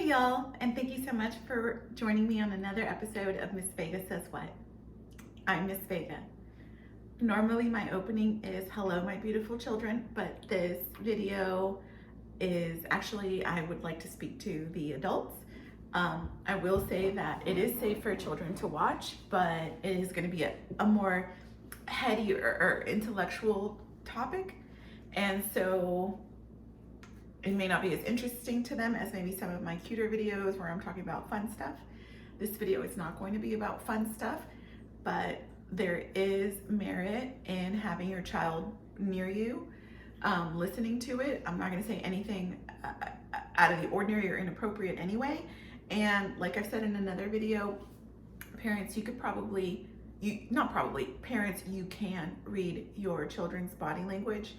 y'all, and thank you so much for joining me on another episode of Miss Vega Says What. I'm Miss Vega. Normally my opening is hello my beautiful children, but this video is actually I would like to speak to the adults. I will say that it is safe for children to watch, but it is going to be a more heady or intellectual topic, and so it may not be as interesting to them as maybe some of my cuter videos where I'm talking about fun stuff. This video is not going to be about fun stuff, but there is merit in having your child near you, listening to it. I'm not going to say anything out of the ordinary or inappropriate anyway. And like I said in another video, parents, you can read your children's body language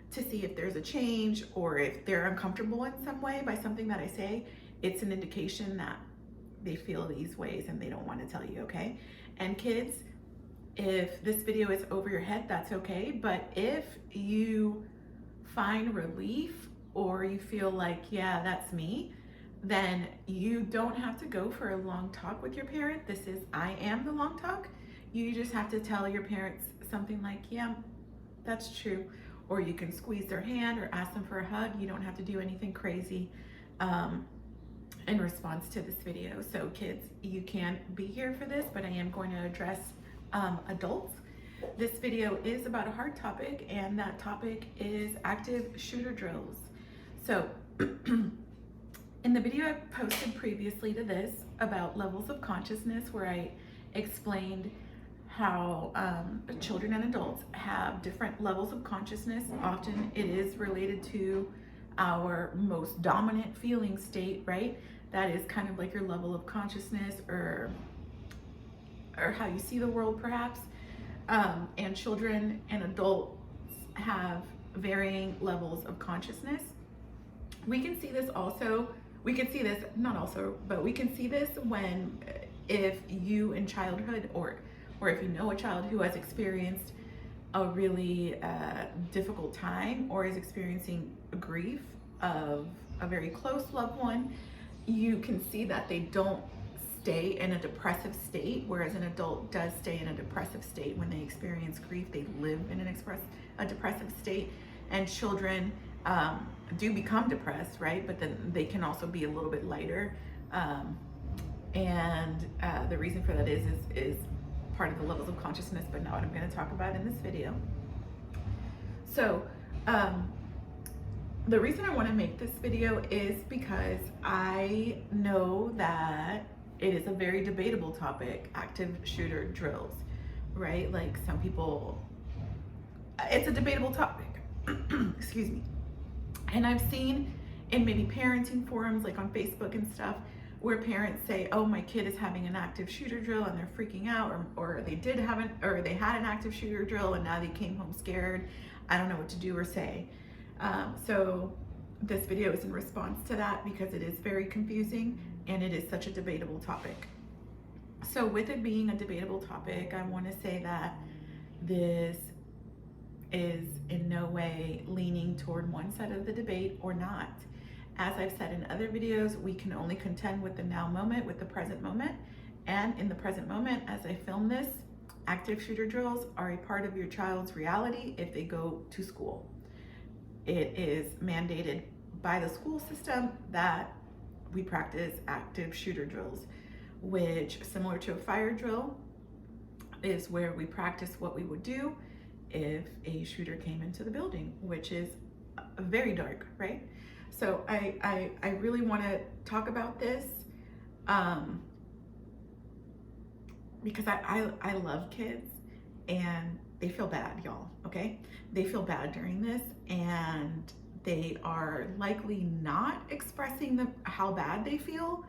to see if there's a change or if they're uncomfortable in some way by something that I say. It's an indication that they feel these ways and they don't want to tell you, okay? And kids, if this video is over your head, that's okay. But if you find relief or you feel like, yeah, that's me, then you don't have to go for a long talk with your parent. This is I am the long talk. You just have to tell your parents something like, yeah, that's true. Or you can squeeze their hand or ask them for a hug. You don't have to do anything crazy in response to this video. So kids, you can be here for this, but I am going to address adults. This video is about a hard topic, and that topic is active shooter drills. So in the video I posted previously to this about levels of consciousness, where I explained how children and adults have different levels of consciousness. Often it is related to our most dominant feeling state, right? That is kind of like your level of consciousness or how you see the world, perhaps. And children and adults have varying levels of consciousness. We can see this also, we can see this when if you in childhood or if you know a child who has experienced a really difficult time or is experiencing grief of a very close loved one, you can see that they don't stay in a depressive state, whereas an adult does stay in a depressive state. When they experience grief, they live in a depressive state, and children do become depressed, right? But then they can also be a little bit lighter, and the reason for that is part of the levels of consciousness, but not what I'm going to talk about in this video. So the reason I want to make this video is because I know that it is a very debatable topic, active shooter drills, right? Like some people, it's a debatable topic, excuse me. And I've seen in many parenting forums, like on Facebook and stuff, where parents say, oh, my kid is having an active shooter drill and they're freaking out, or they had an active shooter drill and now they came home scared. I don't know what to do or say. So this video is in response to that, because it is very confusing and it is such a debatable topic. So with it being a debatable topic, I want to say that this is in no way leaning toward one side of the debate or not. As I've said in other videos, we can only contend with the now moment, with the present moment. And in the present moment, as I film this, active shooter drills are a part of your child's reality if they go to school. It is mandated by the school system that we practice active shooter drills, which, similar to a fire drill, is where we practice what we would do if a shooter came into the building, which is very dark, right? So I really want to talk about this because I love kids and they feel bad, y'all, okay? They feel bad during this, and they are likely not expressing how bad they feel,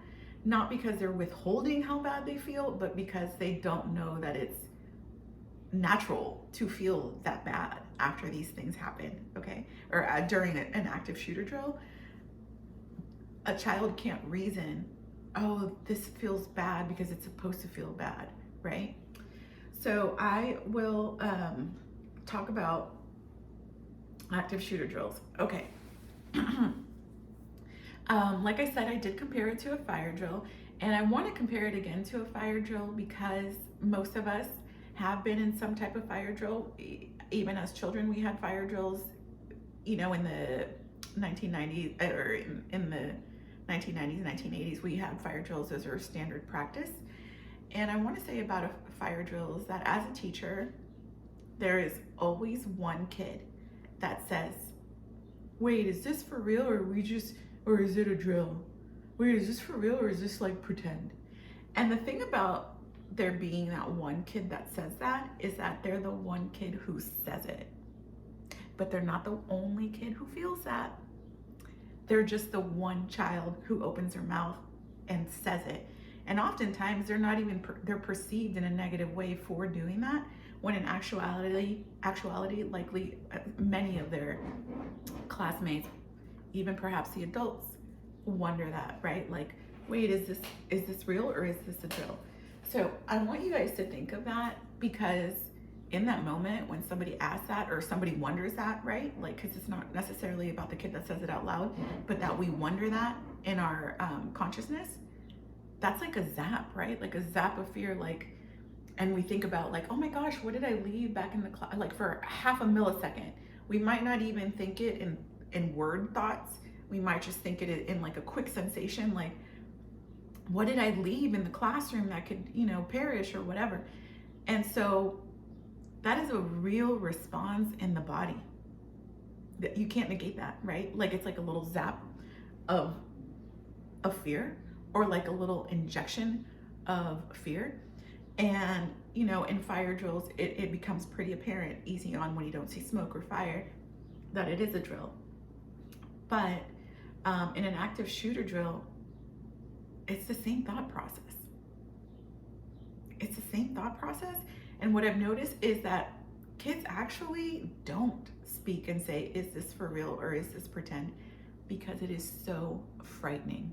not because they're withholding how bad they feel, but because they don't know that it's natural to feel that bad after these things happen, okay? Or during an active shooter drill. A child can't reason, oh, this feels bad because it's supposed to feel bad, right? So I will talk about active shooter drills. Okay. Like I said, I did compare it to a fire drill, and I want to compare it again to a fire drill because most of us have been in some type of fire drill. Even as children, we had fire drills, in the 1990s, or in the 1990s, 1980s, we had fire drills as our standard practice. And I want to say about a fire drill is that as a teacher, there is always one kid that says, wait, is this for real, or is it a drill? Wait, is this for real, or is this like pretend? And the thing about there being that one kid that says that is that they're the one kid who says it. But they're not the only kid who feels that. They're just the one child who opens their mouth and says it. And oftentimes they're not even, they're perceived in a negative way for doing that, when in actuality, likely many of their classmates, even perhaps the adults, wonder that, right? Like, wait, is this real, or is this a drill? So I want you guys to think of that, because in that moment when somebody asks that, or somebody wonders that, right? Like, because it's not necessarily about the kid that says it out loud, but that we wonder that in our consciousness, that's like a zap, right? Like a zap of fear, like, and we think about like, oh my gosh, what did I leave back in the class? Like for half a millisecond, we might not even think it in word thoughts. We might just think it in like a quick sensation, like, what did I leave in the classroom that could, perish or whatever? And so that is a real response in the body. That you can't negate that, right? Like it's like a little zap of fear, or like a little injection of fear. And, in fire drills, it becomes pretty apparent easy on when you don't see smoke or fire that it is a drill. But in an active shooter drill, it's the same thought process. It's the same thought process. And what I've noticed is that kids actually don't speak and say, is this for real, or is this pretend? Because it is so frightening.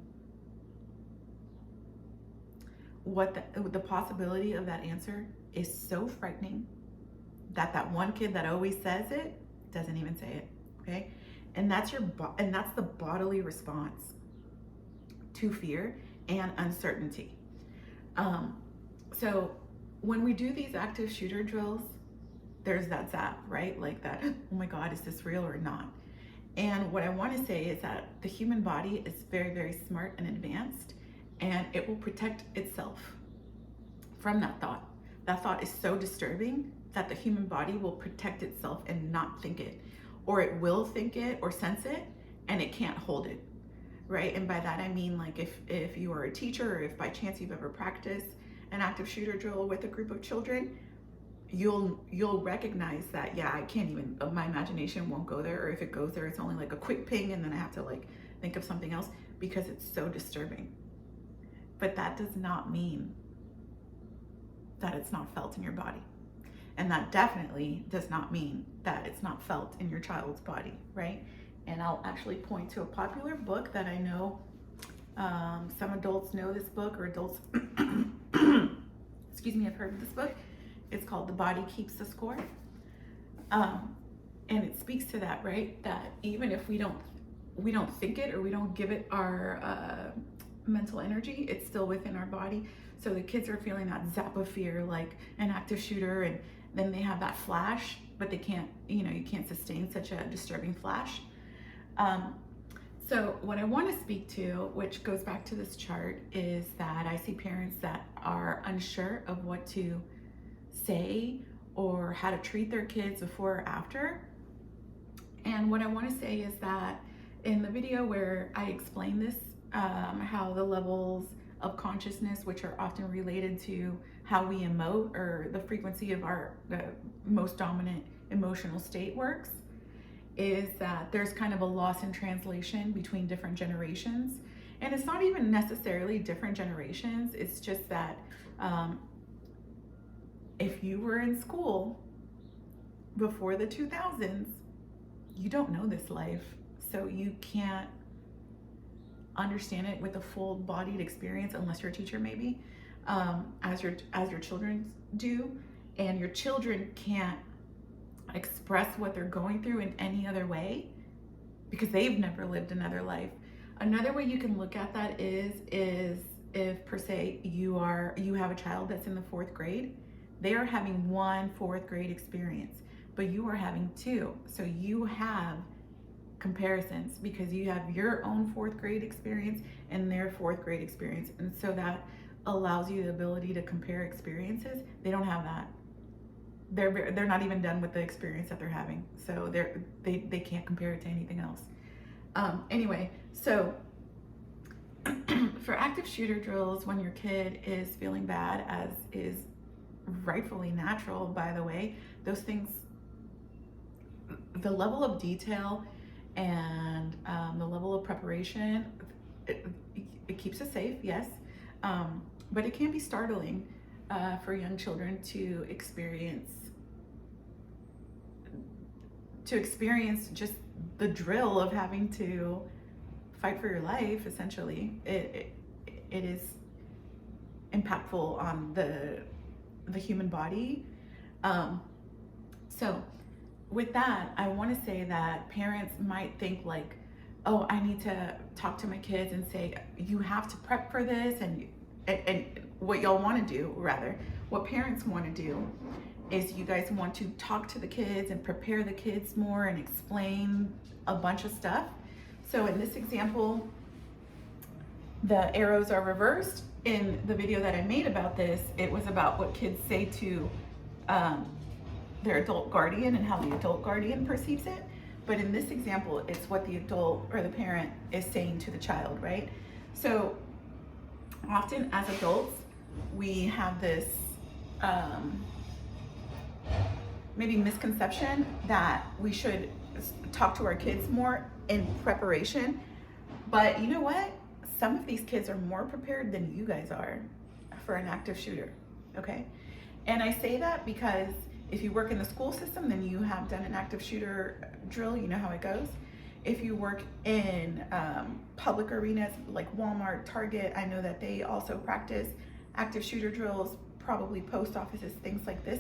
The possibility of that answer is so frightening that one kid that always says it doesn't even say it, okay? And that's the bodily response to fear and uncertainty. So when we do these active shooter drills, there's that zap, right? Like that, oh my God, is this real or not? And what I want to say is that the human body is very, very smart and advanced, and it will protect itself from that thought. That thought is so disturbing that the human body will protect itself and not think it, or it will think it or sense it, and it can't hold it, right? And by that I mean, like, if you are a teacher, or if by chance you've ever practiced an active shooter drill with a group of children, you'll recognize that, yeah, I can't even, my imagination won't go there, or if it goes there, it's only like a quick ping, and then I have to like think of something else, because it's so disturbing. But that does not mean that it's not felt in your body. And that definitely does not mean that it's not felt in your child's body, right? And I'll actually point to a popular book that I know some adults know this book, or adults, excuse me, have heard of this book. It's called The Body Keeps the Score. And it speaks to that, right? That even if we don't think it, or we don't give it our mental energy, it's still within our body. So the kids are feeling that zap of fear, like an active shooter, and then they have that flash, but they can't, you can't sustain such a disturbing flash. So what I want to speak to, which goes back to this chart, is that I see parents that are unsure of what to say or how to treat their kids before or after. And what I want to say is that in the video where I explain this, how the levels of consciousness, which are often related to how we emote, or the frequency of the most dominant emotional state works, is that there's kind of a loss in translation between different generations. And it's not even necessarily different generations, it's just that if you were in school before the 2000s, you don't know this life, so you can't understand it with a full-bodied experience, unless you're a teacher maybe, as your children do. And your children can't express what they're going through in any other way, because they've never lived another life. Another way you can look at that is if per se you have a child that's in the 4th grade, they are having one 4th grade experience, but you are having two. So you have comparisons because you have your own 4th grade experience and their 4th grade experience. And so that allows you the ability to compare experiences. They don't have that. They're not even done with the experience that they're having. So they can't compare it to anything else. Anyway, so for active shooter drills, when your kid is feeling bad, as is rightfully natural, by the way, those things, the level of detail and the level of preparation, it keeps us safe, yes, but it can be startling for young children to experience just the drill of having to fight for your life. Essentially, it is impactful on the human body. So with that, I want to say that parents might think like, oh, I need to talk to my kids and say, you have to prep for this, and what y'all want to do, rather, what parents want to do is you guys want to talk to the kids and prepare the kids more and explain a bunch of stuff. So in this example, the arrows are reversed. In the video that I made about this, it was about what kids say to their adult guardian and how the adult guardian perceives it. But in this example, it's what the adult or the parent is saying to the child, right? So often as adults, we have this maybe misconception that we should talk to our kids more in preparation. But you know what? Some of these kids are more prepared than you guys are for an active shooter, okay? And I say that because if you work in the school system, then you have done an active shooter drill, you know how it goes. If you work in public arenas like Walmart, Target, I know that they also practice active shooter drills, probably post offices, things like this.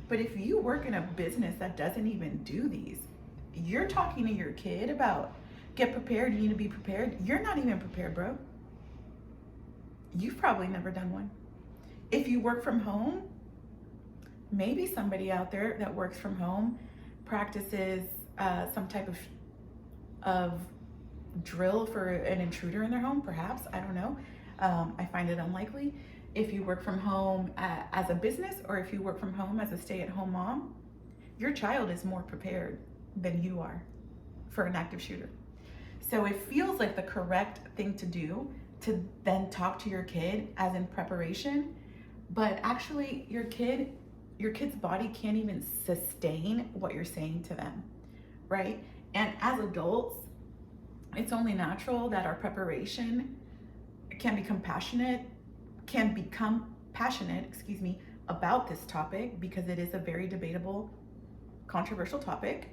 But if you work in a business that doesn't even do these, you're talking to your kid about get prepared, you need to be prepared. You're not even prepared, bro. You've probably never done one. If you work from home, maybe somebody out there that works from home practices some type of drill for an intruder in their home, perhaps, I don't know. I find it unlikely. If you work from home as a business, or if you work from home as a stay-at-home mom, your child is more prepared than you are for an active shooter. So it feels like the correct thing to do to then talk to your kid as in preparation, but actually your kid's body can't even sustain what you're saying to them, right? And as adults, it's only natural that our preparation can become passionate, about this topic, because it is a very debatable, controversial topic.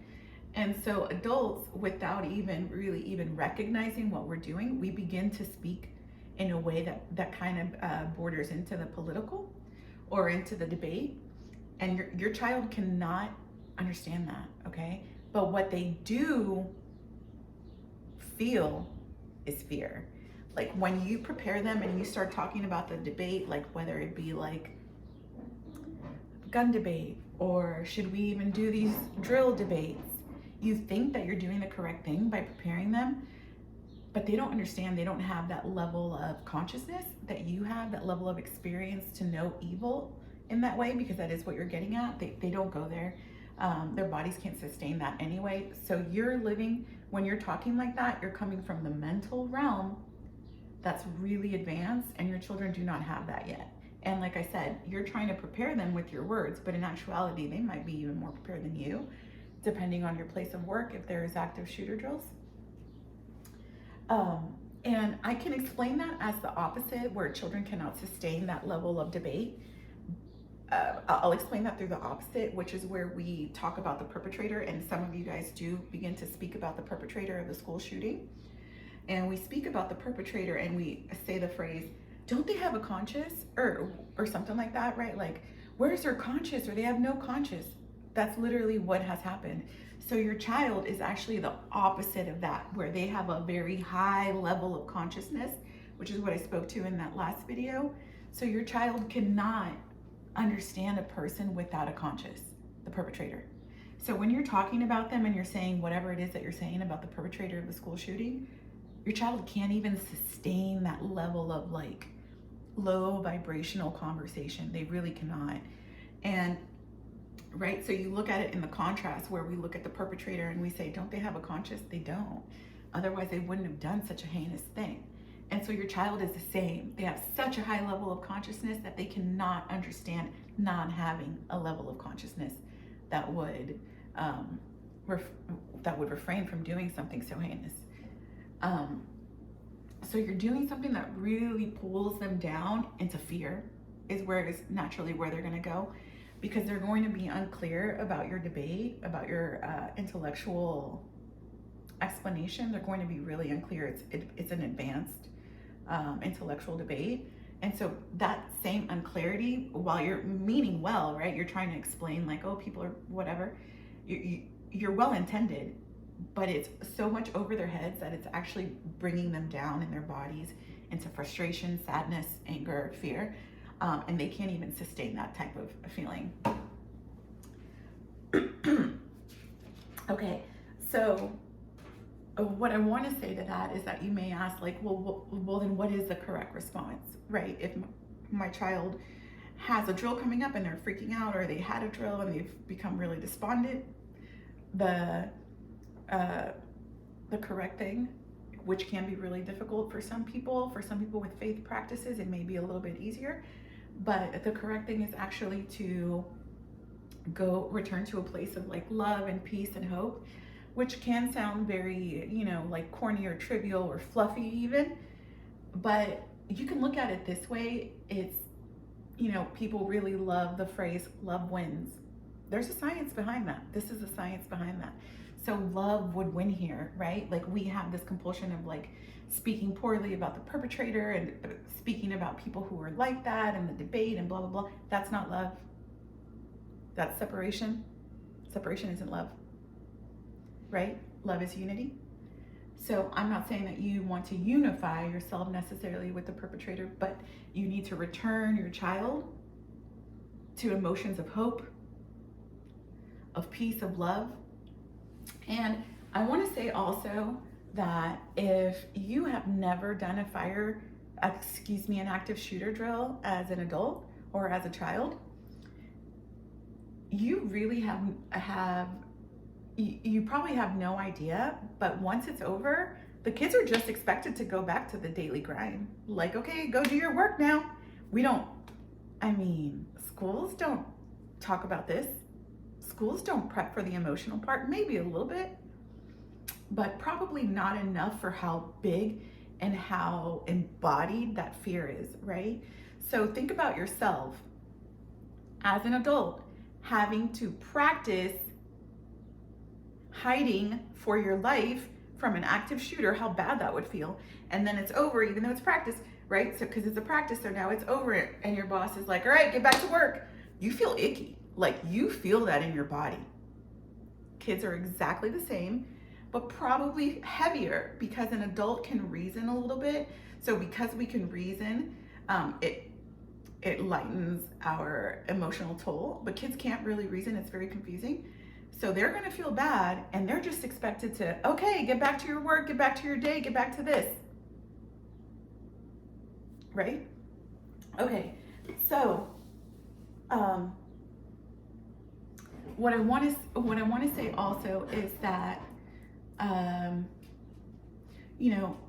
And so adults, without even recognizing what we're doing, we begin to speak in a way that kind of borders into the political or into the debate. And your child cannot understand that, okay? But what they do feel is fear. Like when you prepare them and you start talking about the debate, like whether it be like gun debate or should we even do these drill debates, you think that you're doing the correct thing by preparing them, but they don't understand. They don't have that level of consciousness that you have, that level of experience to know evil in that way, because that is what you're getting at. They don't go there. Their bodies can't sustain that anyway. So when you're talking like that, you're coming from the mental realm that's really advanced, and your children do not have that yet. And like I said, you're trying to prepare them with your words, but in actuality, they might be even more prepared than you, depending on your place of work, if there is active shooter drills. And I can explain that as the opposite, where children cannot sustain that level of debate. I'll explain that through the opposite, which is where we talk about the perpetrator, and some of you guys do begin to speak about the perpetrator of the school shooting. And we speak about the perpetrator and we say the phrase, don't they have a conscience? Or something like that, right? Like, where's their conscience? Or they have no conscience. That's literally what has happened. So your child is actually the opposite of that, where they have a very high level of consciousness, which is what I spoke to in that last video. So your child cannot understand a person without a conscious, the perpetrator. So when you're talking about them and you're saying whatever it is that you're saying about the perpetrator of the school shooting, your child can't even sustain that level of like low vibrational conversation. They really cannot. And right, so you look at it in the contrast where we look at the perpetrator and we say, don't they have a conscience? They don't. Otherwise they wouldn't have done such a heinous thing. And so your child is the same. They have such a high level of consciousness that they cannot understand not having a level of consciousness that would refrain from doing something so heinous. So you're doing something that really pulls them down into fear, is naturally where they're going to go, because they're going to be unclear about your debate, about your intellectual explanation. They're going to be really unclear. It's an advanced intellectual debate. And so that same unclarity, while you're meaning well, right? You're trying to explain like, oh, people are whatever. You're well intended, but it's so much over their heads that it's actually bringing them down in their bodies into frustration, sadness, anger, fear. And they can't even sustain that type of feeling. Okay, so what I want to say to that is that you may ask, like, well, then what is the correct response, right? If my child has a drill coming up and they're freaking out, or they had a drill and they've become really despondent, the correct thing, which can be really difficult for some people with faith practices, it may be a little bit easier, but the correct thing is actually to return to a place of like love and peace and hope, which can sound very, like corny or trivial or fluffy even, but you can look at it this way. It's, people really love the phrase love wins. There's a science behind that. This is the science behind that. So love would win here, right? Like we have this compulsion of like speaking poorly about the perpetrator and speaking about people who are like that and the debate and blah, blah, blah. That's not love. That's separation. Separation isn't love, right? Love is unity. So I'm not saying that you want to unify yourself necessarily with the perpetrator, but you need to return your child to emotions of hope, of peace, of love. And I want to say also that if you have never done an active shooter drill as an adult or as a child, you really you probably have no idea, but once it's over, the kids are just expected to go back to the daily grind. Like, okay, go do your work now. Schools don't talk about this. Schools don't prep for the emotional part, maybe a little bit, but probably not enough for how big and how embodied that fear is, right? So think about yourself as an adult having to practice hiding for your life from an active shooter, how bad that would feel. And then it's over, even though it's practice, right? So because it's a practice, so now it's over and your boss is like, all right, get back to work. You feel icky. Like you feel that in your body. Kids are exactly the same, but probably heavier because an adult can reason a little bit. So because we can reason, it lightens our emotional toll, but kids can't really reason. It's very confusing. So they're going to feel bad and they're just expected to, okay, get back to your work, get back to your day, get back to this. Right? Okay. So, what I want to say also is that,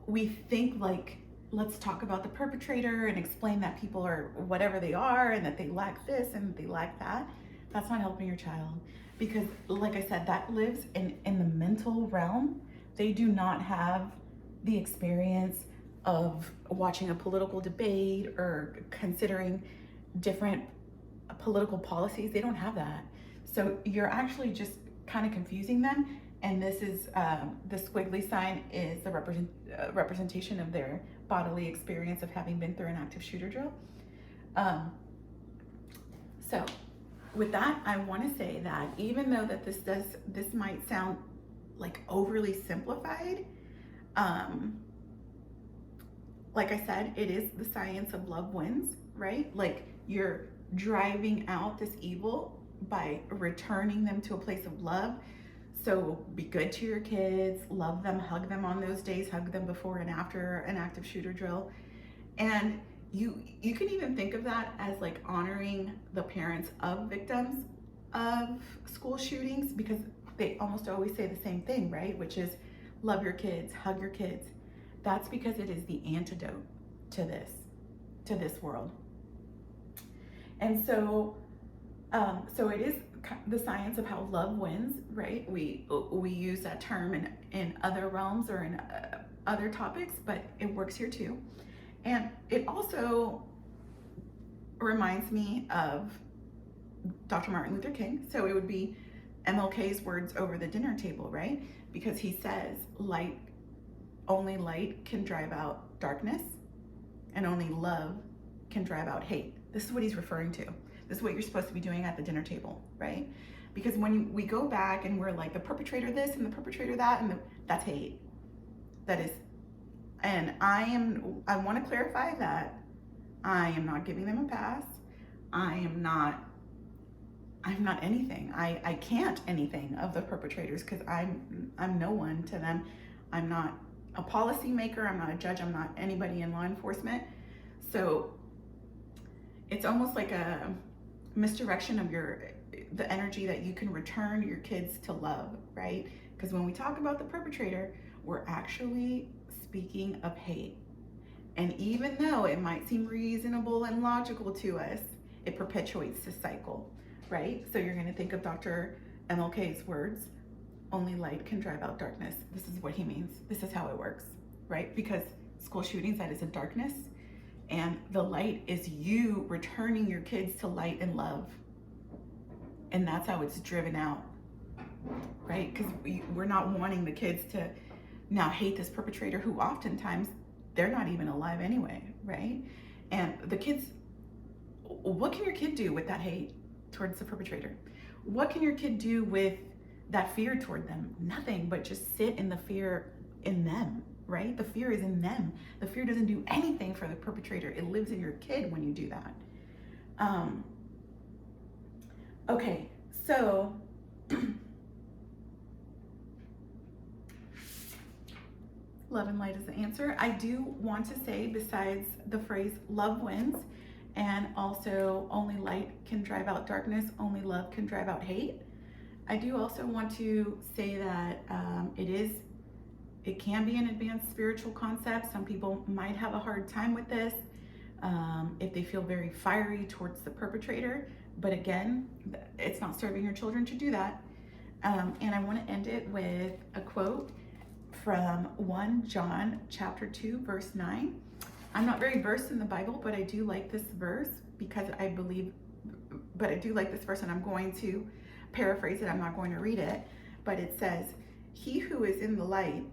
we think like, let's talk about the perpetrator and explain that people are whatever they are and that they lack this and they lack that. That's not helping your child, because like I said, that lives in the mental realm. They do not have the experience of watching a political debate or considering different political policies. They don't have that. So you're actually just kind of confusing them. And this is, the squiggly sign is the representation of their bodily experience of having been through an active shooter drill. So with that, I want to say that even though that this might sound like overly simplified, um, like I said, it is the science of love wins, right? Like you're driving out this evil by returning them to a place of love. So be good to your kids, love them, hug them on those days, hug them before and after an active shooter drill. And you can even think of that as like honoring the parents of victims of school shootings, because they almost always say the same thing, right? Which is love your kids, hug your kids. That's because it is the antidote to this world. And so it is the science of how love wins, right? We use that term in other realms or in other topics, but it works here too. And it also reminds me of Dr. Martin Luther King. So it would be MLK's words over the dinner table, right? Because he says, only light can drive out darkness, and only love can drive out hate. This is what he's referring to. This is what you're supposed to be doing at the dinner table, right? Because when we go back and we're like the perpetrator this and the perpetrator that, and that's hate. That is, and I want to clarify that I am not giving them a pass. I'm not anything. I can't anything of the perpetrators because I'm no one to them. I'm not a policymaker. I'm not a judge. I'm not anybody in law enforcement. So it's almost like a misdirection of the energy that you can return your kids to love, right? Because when we talk about the perpetrator, we're actually speaking of hate. And even though it might seem reasonable and logical to us, it perpetuates the cycle, right? So you're going to think of Dr. MLK's words, only light can drive out darkness. This is what he means. This is how it works, right? Because school shootings, that is a darkness. And the light is you returning your kids to light and love. And that's how it's driven out, right? Because we're not wanting the kids to now hate this perpetrator who oftentimes they're not even alive anyway, right? And the kids, what can your kid do with that hate towards the perpetrator? What can your kid do with that fear toward them? Nothing, but just sit in the fear in them, right? The fear is in them. The fear doesn't do anything for the perpetrator. It lives in your kid when you do that. Okay, so love and light is the answer. I do want to say, besides the phrase love wins, and also only light can drive out darkness, only love can drive out hate, I do also want to say that it can be an advanced spiritual concept. Some people might have a hard time with this if they feel very fiery towards the perpetrator. But again, it's not serving your children to do that. And I want to end it with a quote from 1 John chapter 2, verse 9. I'm not very versed in the Bible, but I do like this verse and I'm going to paraphrase it. I'm not going to read it, but it says, he who is in the light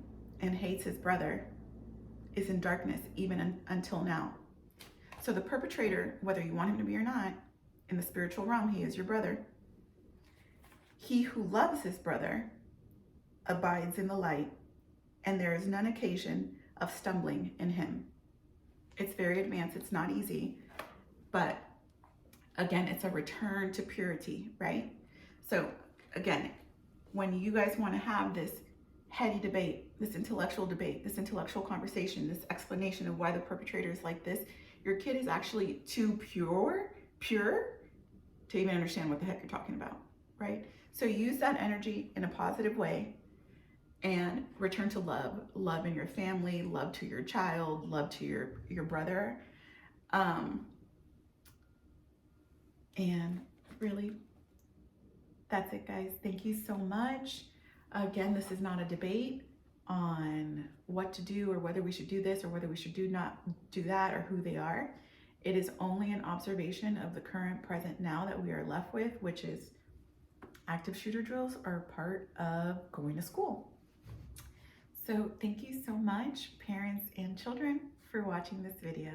and hates his brother is in darkness even until now. So the perpetrator, whether you want him to be or not, in the spiritual realm, he is your brother. He who loves his brother abides in the light, and there is none occasion of stumbling in him. It's very advanced. It's not easy, but again, it's a return to purity, right? So again, when you guys want to have this heady debate, this intellectual conversation, this explanation of why the perpetrator is like this, your kid is actually too pure to even understand what the heck you're talking about, right? So use that energy in a positive way and return to love in your family, love to your child, love to your brother. And really, that's it, guys. Thank you so much. Again, this is not a debate on what to do or whether we should do this or whether we should not do that or who they are. It is only an observation of the current present now that we are left with, which is active shooter drills are part of going to school. So thank you so much, parents and children, for watching this video.